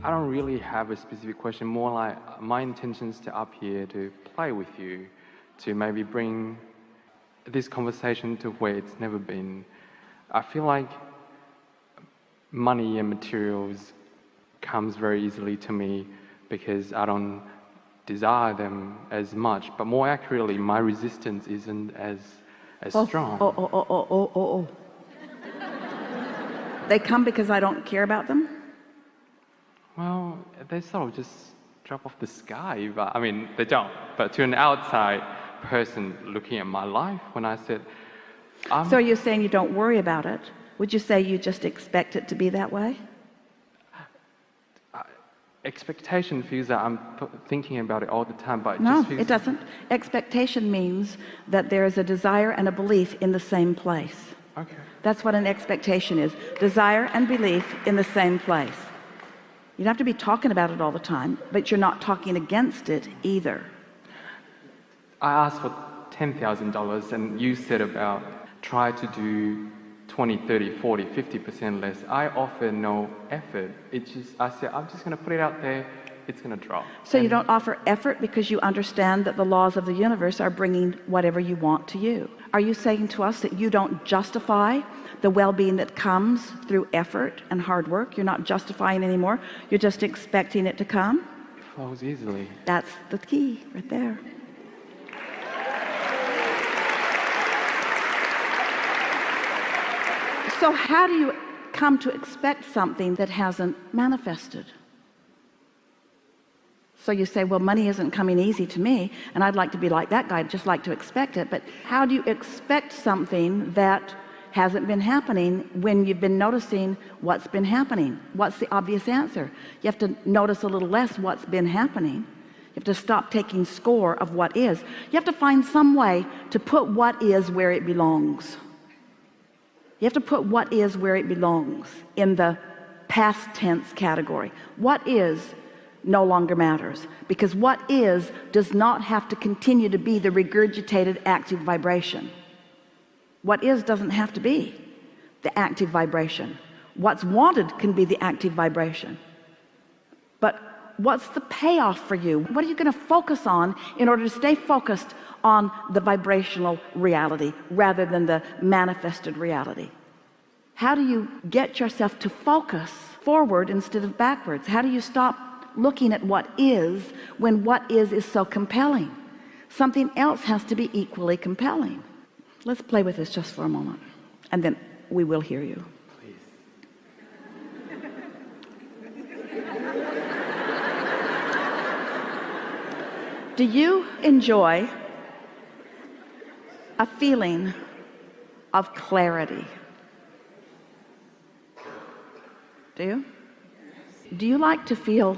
I don't really have a specific question, more like my intentions to up here to play with you, to maybe bring this conversation to where it's never been. I feel like money and materials comes very easily to me because I don't desire them as much, but more accurately, my resistance isn't as strong. Oh. They come because I don't care about them? Well, they sort of just drop off the sky, but I mean, they don't. But to an outside person looking at my life, when I said, So you're saying you don't worry about it? Would you say you just expect it to be that way? Expectation feels that I'm thinking about it all the time, but no, just feels... it doesn't. Expectation means that there is a desire and a belief in the same place. Okay. That's what an expectation is. Desire and belief in the same place. You don't have to be talking about it all the time, but you're not talking against it either. I asked for $10,000 and you said about try to do 20, 30, 40, 50% less. I offer no effort. It's just, I said, I'm just going to put it out there. It's going to drop. So you don't offer effort because you understand that the laws of the universe are bringing whatever you want to you. Are you saying to us that you don't justify the well-being that comes through effort and hard work? You're not justifying anymore. You're just expecting it to come? It flows easily. That's the key right there. So how do you come to expect something that hasn't manifested? So you say, well, money isn't coming easy to me, and I'd like to be like that guy, I'd just like to expect it. But how do you expect something that hasn't been happening when you've been noticing what's been happening? What's the obvious answer? You have to notice a little less what's been happening. You have to stop taking score of what is. You have to find some way to put what is where it belongs. You have to put what is where it belongs in the past tense category. What is no longer matters, because what is does not have to continue to be the regurgitated active vibration. What is doesn't have to be the active vibration. What's wanted can be the active vibration. But what's the payoff for you? What are you going to focus on in order to stay focused on the vibrational reality rather than the manifested reality? How do you get yourself to focus forward instead of backwards? How do you stop looking at what is when what is so compelling? Something else has to be equally compelling. Let's play with this just for a moment, and then we will hear you. Please. Do you enjoy a feeling of clarity? Do you? Do you like to feel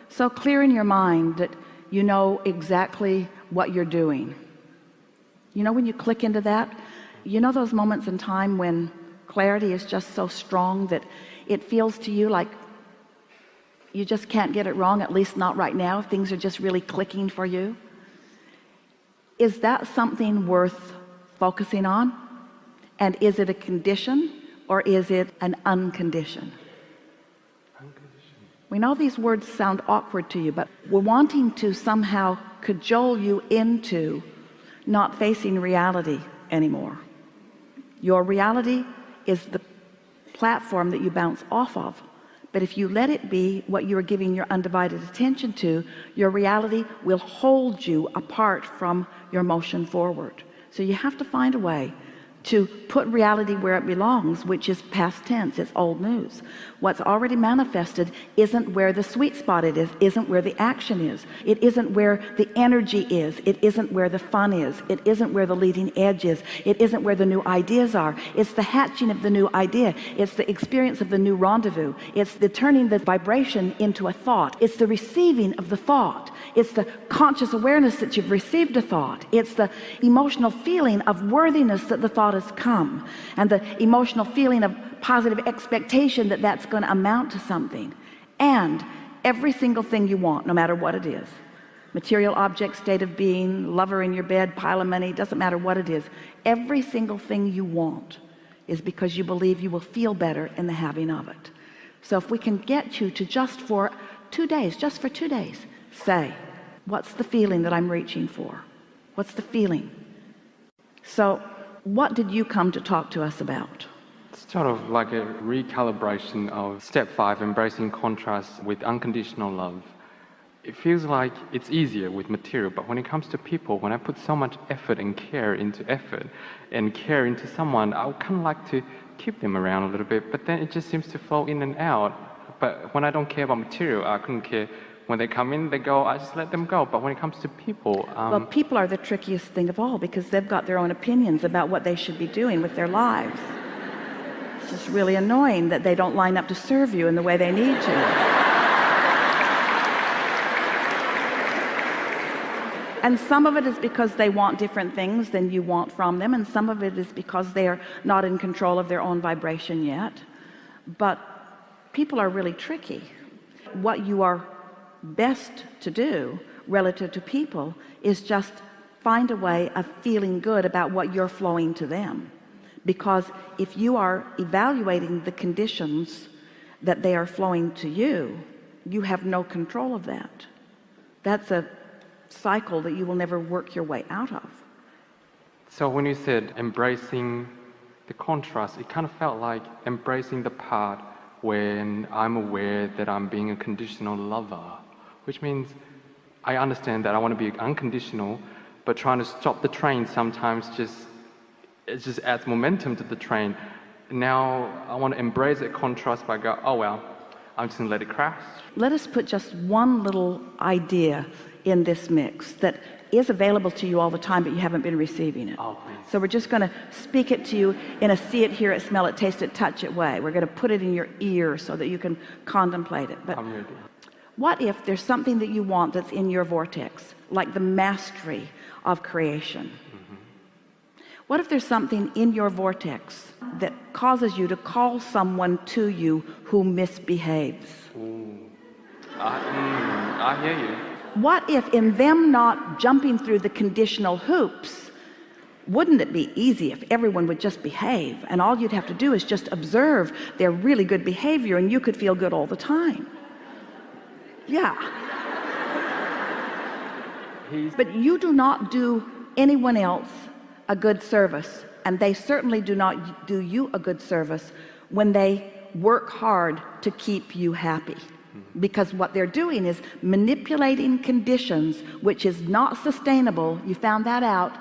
so clear in your mind that you know exactly what you're doing? You know, when you click into that, you know those moments in time when clarity is just so strong that it feels to you like you just can't get it wrong, at least not right now. Things are just really clicking for you. Is that something worth focusing on? And is it a condition or is it an unconditioned? We know these words sound awkward to you, but we're wanting to somehow cajole you into not facing reality anymore. Your reality is the platform that you bounce off of, but if you let it be what you are giving your undivided attention to, your reality will hold you apart from your motion forward. So you have to find a way to put reality where it belongs, which is past tense. It's old news. What's already manifested isn't where the sweet spot it is, isn't where the action is, it isn't where the energy is, it isn't where the fun is, it isn't where the leading edge is, it isn't where the new ideas are. It's the hatching of the new idea, it's the experience of the new rendezvous, it's the turning the vibration into a thought, it's the receiving of the thought, it's the conscious awareness that you've received a thought, it's the emotional feeling of worthiness that the thought has come, and the emotional feeling of positive expectation that that's going to amount to something. And every single thing you want, no matter what it is, material object, state of being, lover in your bed, pile of money, doesn't matter what it is, every single thing you want is because you believe you will feel better in the having of it. So if we can get you to just for 2 days, just for 2 days, say, what's the feeling that I'm reaching for? What's the feeling? So what did you come to talk to us about? It's sort of like a recalibration of step 5, embracing contrast with unconditional love. It feels like it's easier with material, but when it comes to people, when I put so much effort and care into someone, I would kind of like to keep them around a little bit, but then it just seems to flow in and out. But when I don't care about material, I couldn't care. When they come in, they go, I just let them go. But when it comes to people... well, people are the trickiest thing of all, because they've got their own opinions about what they should be doing with their lives. It's just really annoying that they don't line up to serve you in the way they need to. And some of it is because they want different things than you want from them, and some of it is because they are not in control of their own vibration yet. But people are really tricky. What you are best to do relative to people is just find a way of feeling good about what you're flowing to them, because if you are evaluating the conditions that they are flowing to you, you have no control of that. That's a cycle that you will never work your way out of. So when you said embracing the contrast, it kind of felt like embracing the part when I'm aware that I'm being a conditional lover, which means I understand that I want to be unconditional, but trying to stop the train sometimes it just adds momentum to the train. Now I want to embrace that contrast by going, oh well, I'm just going to let it crash. Let us put just one little idea in this mix that is available to you all the time, but you haven't been receiving it. Oh, please. So we're just going to speak it to you in a see it, hear it, smell it, taste it, touch it way. We're going to put it in your ear so that you can contemplate it. But I'm ready. what if there's something that you want that's in your vortex, like the mastery of creation? What if there's something in your vortex that causes you to call someone to you who misbehaves? Ooh. I hear you. What if, in them not jumping through the conditional hoops, wouldn't it be easy if everyone would just behave, and all you'd have to do is just observe their really good behavior, and you could feel good all the time? Yeah. But you do not do anyone else a good service, and they certainly do not do you a good service when they work hard to keep you happy, because what they're doing is manipulating conditions, which is not sustainable. You found that out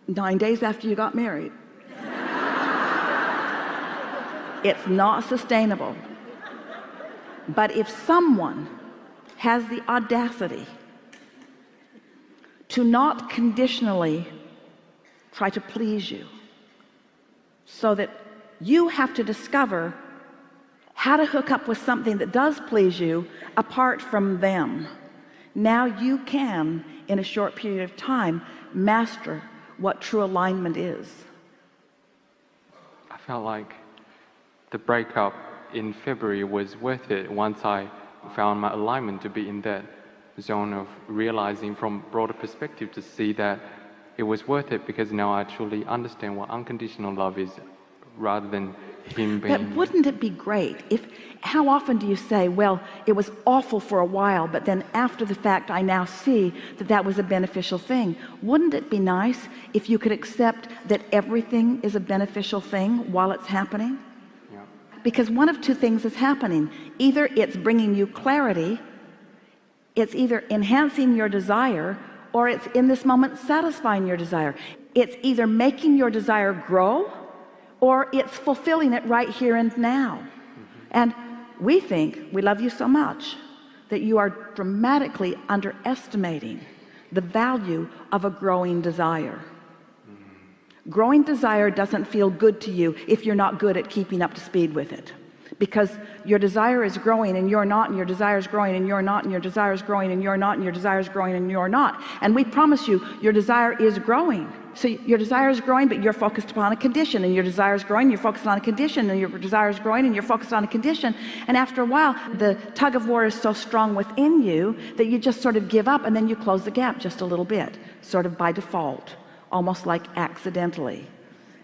9 days after you got married. It's not sustainable. But if someone has the audacity to not conditionally try to please you, so that you have to discover how to hook up with something that does please you apart from them, now you can, in a short period of time, master what true alignment is. I felt like the breakup in February was worth it once I found my alignment to be in that zone of realizing from broader perspective, to see that it was worth it, because now I truly understand what unconditional love is, rather than him being... But wouldn't it be great if, how often do you say, well, it was awful for a while, but then after the fact I now see that that was a beneficial thing? Wouldn't it be nice if you could accept that everything is a beneficial thing while it's happening? Yeah. Because one of two things is happening. Either it's bringing you clarity, it's either enhancing your desire, or it's in this moment satisfying your desire. It's either making your desire grow, or it's fulfilling it right here and now. And we think we love you so much that you are dramatically underestimating the value of a growing desire. Growing desire doesn't feel good to you if you're not good at keeping up to speed with it, because your desire is growing and you're not, and your desire is growing and you're not, and your desire is growing and you're not, and your desire is growing and you're not. And we promise you your desire is growing. So your desire is growing, but you're focused upon a condition, and your desire is growing, you're focused on a condition, and your desire is growing and you're focused on a condition. And after a while, the tug of war is so strong within you that you just sort of give up, and then you close the gap just a little bit, sort of by default, almost like accidentally.